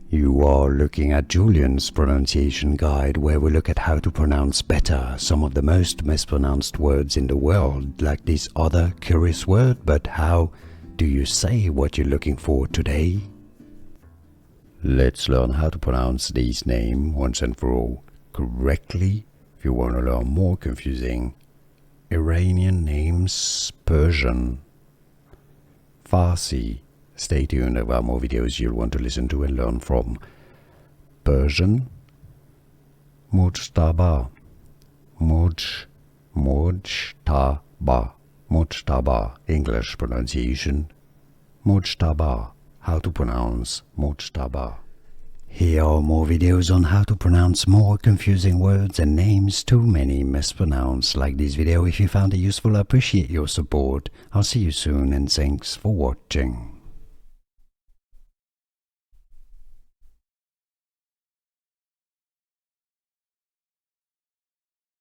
You are looking at Julian's pronunciation guide, where we look at how to pronounce better some of the most mispronounced words in the world, like this other curious word. But how do you say what you're looking for today? Let's learn how to pronounce this name once and for all correctly. If you want to learn more confusing Iranian names, Persian, Farsi, stay tuned. There are more videos you'll want to listen to and learn from. Persian, Mojtaba, Mojtaba, Mojtaba, English pronunciation, Mojtaba, how to pronounce Mojtaba. Here are more videos on how to pronounce more confusing words and names too many mispronounced. Like this video if you found it useful. I appreciate your support. I'll see you soon and thanks for watching.